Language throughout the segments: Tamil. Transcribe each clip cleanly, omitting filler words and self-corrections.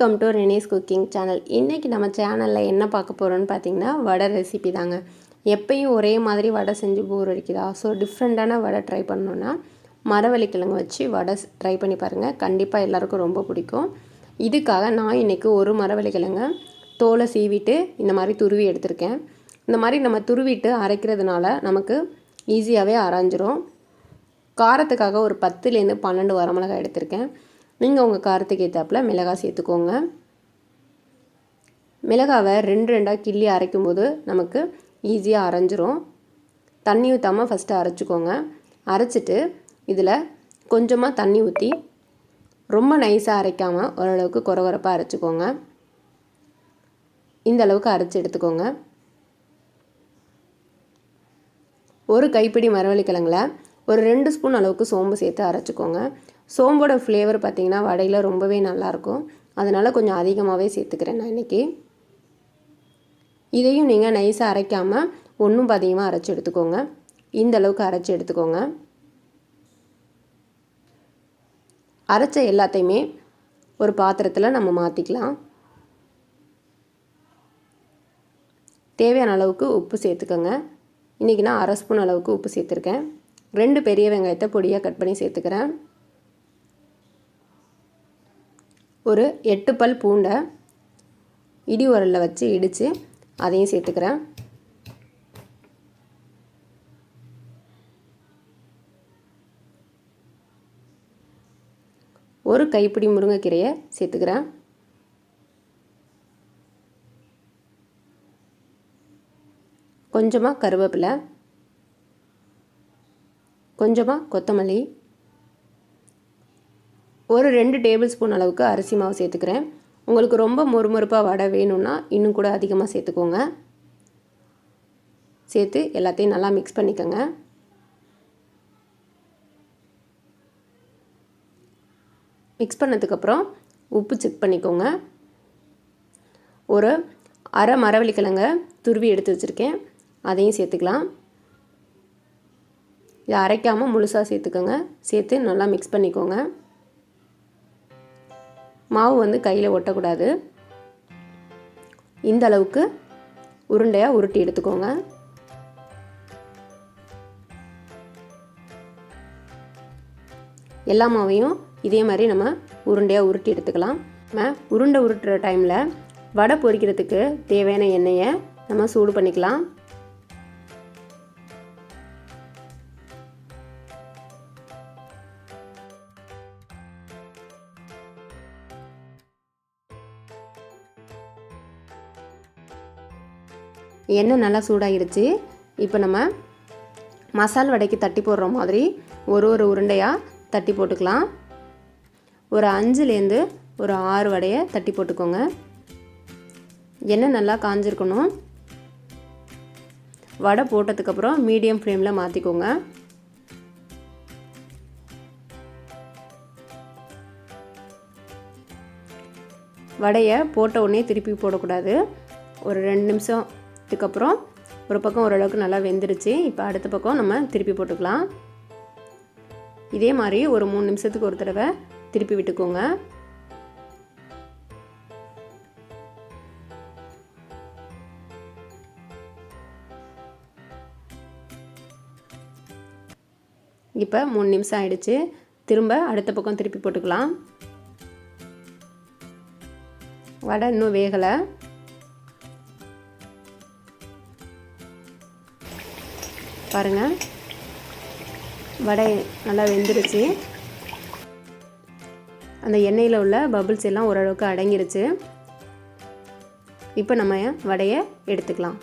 Welcome to Reni's cooking channel. இன்றைக்கி நம்ம சேனலில் என்ன பார்க்க போகிறோன்னு பார்த்தீங்கன்னா வடை ரெசிபி தாங்க. எப்பயும் ஒரே மாதிரி வடை செஞ்சு போர் அடிக்குதா? ஸோ டிஃப்ரெண்ட்டான வடை ட்ரை பண்ணோன்னா மரவள்ளி கிழங்கு வச்சு வடை ட்ரை பண்ணி பாருங்கள். கண்டிப்பாக எல்லாேருக்கும் ரொம்ப பிடிக்கும். இதுக்காக நான் இன்றைக்கி ஒரு மரவள்ளி கிழங்கை தோலை சீவிட்டு இந்த மாதிரி துருவி எடுத்திருக்கேன். இந்த மாதிரி நம்ம துருவிட்டு அரைக்கிறதுனால நமக்கு ஈஸியாகவே அரைஞ்சிரும். காரத்துக்காக ஒரு 10லேருந்து 12 வரமிளகாய் எடுத்திருக்கேன். நீங்கள் உங்கள் காரத்துக்கு ஏற்றாப்பில் மிளகாய் சேர்த்துக்கோங்க. மிளகாவை 2 கிள்ளி அரைக்கும்போது நமக்கு ஈஸியாக அரைஞ்சிரும். தண்ணி ஊற்றாமல் ஃபஸ்ட்டு அரைச்சிக்கோங்க. அரைச்சிட்டு இதில் கொஞ்சமாக தண்ணி ஊற்றி ரொம்ப நைஸாக அரைக்காமல் ஓரளவுக்கு கொரகொரப்பாக அரைச்சிக்கோங்க. இந்த அளவுக்கு அரைச்சி எடுத்துக்கோங்க. ஒரு கைப்பிடி மரவள்ளி கிழங்குல ஒரு 2 ஸ்பூன் அளவுக்கு சோம்பு சேர்த்து அரைச்சிக்கோங்க. சோம்போட ஃப்ளேவர் பார்த்திங்கன்னா வடையில் ரொம்பவே நல்லாயிருக்கும். அதனால் கொஞ்சம் அதிகமாகவே சேர்த்துக்கிறேன் நான் இன்றைக்கி. இதையும் நீங்கள் நைஸாக அரைக்காமல் ஒன்றும் பாதியமாக அரைச்சி எடுத்துக்கோங்க. இந்த அளவுக்கு அரைச்சி எடுத்துக்கோங்க. அரைச்ச எல்லாத்தையுமே ஒரு பாத்திரத்தில் நம்ம மாற்றிக்கலாம். தேவையான அளவுக்கு உப்பு சேர்த்துக்கோங்க. இன்றைக்கி நான் 1/2 ஸ்பூன் அளவுக்கு உப்பு சேர்த்துருக்கேன். 2 பெரிய வெங்காயத்தை பொடியாக கட் பண்ணி சேர்த்துக்கிறேன். ஒரு 8 பல் பூண்டை இடி உரலில் வச்சு இடித்து அதையும் சேர்த்துக்கிறேன். ஒரு கைப்பிடி முருங்கைக்கீரையை சேர்த்துக்கிறேன். கொஞ்சமாக கருவேப்பிலை, கொஞ்சமாக கொத்தமல்லி, ஒரு 2 டேபிள் ஸ்பூன் அளவுக்கு அரிசி மாவு சேர்த்துக்கிறேன். உங்களுக்கு ரொம்ப மொறுமொறுப்பாக வடை வேணும்னா இன்னும் கூட அதிகமாக சேர்த்துக்கோங்க. சேர்த்து எல்லாத்தையும் நல்லா மிக்ஸ் பண்ணிக்கோங்க. மிக்ஸ் பண்ணதுக்கப்புறம் உப்பு செக் பண்ணிக்கோங்க. ஒரு அரை மரவள்ளி கிழங்கை துருவி எடுத்து வச்சுருக்கேன், அதையும் சேர்த்துக்கலாம். இதை அரைக்காமல் முழுசாக சேர்த்துக்கோங்க. சேர்த்து நல்லா மிக்ஸ் பண்ணிக்கோங்க. மாவு வந்து கையில் ஒட்டக்கூடாது. இந்த அளவுக்கு உருண்டையாக உருட்டி எடுத்துக்கோங்க. எல்லா மாவையும் இதே மாதிரி நம்ம உருண்டையாக உருட்டி எடுத்துக்கலாம். நம்ம உருண்டை உருட்டுற டைமில் வடை பொரிக்கிறதுக்கு தேவையான எண்ணெயை நம்ம சூடு பண்ணிக்கலாம். எண்ணெய் நல்லா சூடாகிடுச்சு. இப்போ நம்ம மசால் வடைக்கு தட்டி போடுற மாதிரி ஒரு உருண்டையாக தட்டி போட்டுக்கலாம். ஒரு 5லேருந்து ஒரு 6 வடையை தட்டி போட்டுக்கோங்க. எண்ணெய் நல்லா காஞ்சிருக்கணும். வடை போட்டதுக்கப்புறம் மீடியம் ஃப்ளேமில் மாற்றிக்கோங்க. வடையை போட்ட உடனே திருப்பி போடக்கூடாது. ஒரு 2 நிமிஷம் அதுக்கப்புறம் ஒரு பக்கம் ஓரளவுக்கு நல்லா வெந்துடுச்சு. இப்போ அடுத்த பக்கம் நம்ம திருப்பி போட்டுக்கலாம். இதே மாதிரி ஒரு 3 நிமிஷத்துக்கு ஒரு தடவை திருப்பி விட்டுக்கோங்க. இப்போ 3 நிமிஷம் ஆயிடுச்சு. திரும்ப அடுத்த பக்கம் திருப்பி போட்டுக்கலாம். வடை இன்னும் வேகலை. பாருங்கள், வடை நல்லா வெந்துருச்சு. அந்த எண்ணெயில் உள்ள பபிள்ஸ் எல்லாம் ஓரளவுக்கு அடங்கிருச்சு. இப்போ நம்ம வடையை எடுத்துக்கலாம்.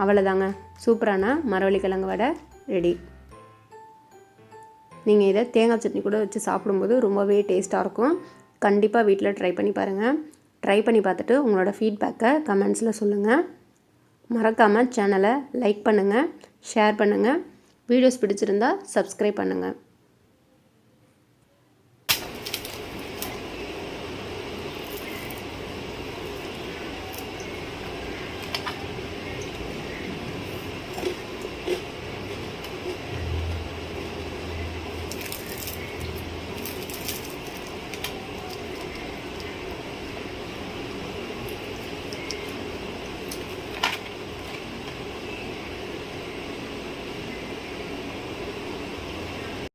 அவ்வளோதாங்க, சூப்பரான மரவள்ளி கிழங்கு வடை ரெடி. நீங்கள் இதை தேங்காய் சட்னி கூட வச்சு சாப்பிடும்போது ரொம்பவே டேஸ்ட்டாக இருக்கும். கண்டிப்பாக வீட்டில் ட்ரை பண்ணி பாருங்கள். ட்ரை பண்ணி பார்த்துட்டு உங்களோட ஃபீட்பேக்கை கமெண்ட்ஸில் சொல்லுங்கள். மறக்காமல் சேனலை லைக் பண்ணுங்கள், ஷேர் பண்ணுங்கள். வீடியோஸ் பிடிச்சிருந்தால் சப்ஸ்கிரைப் பண்ணுங்கள்.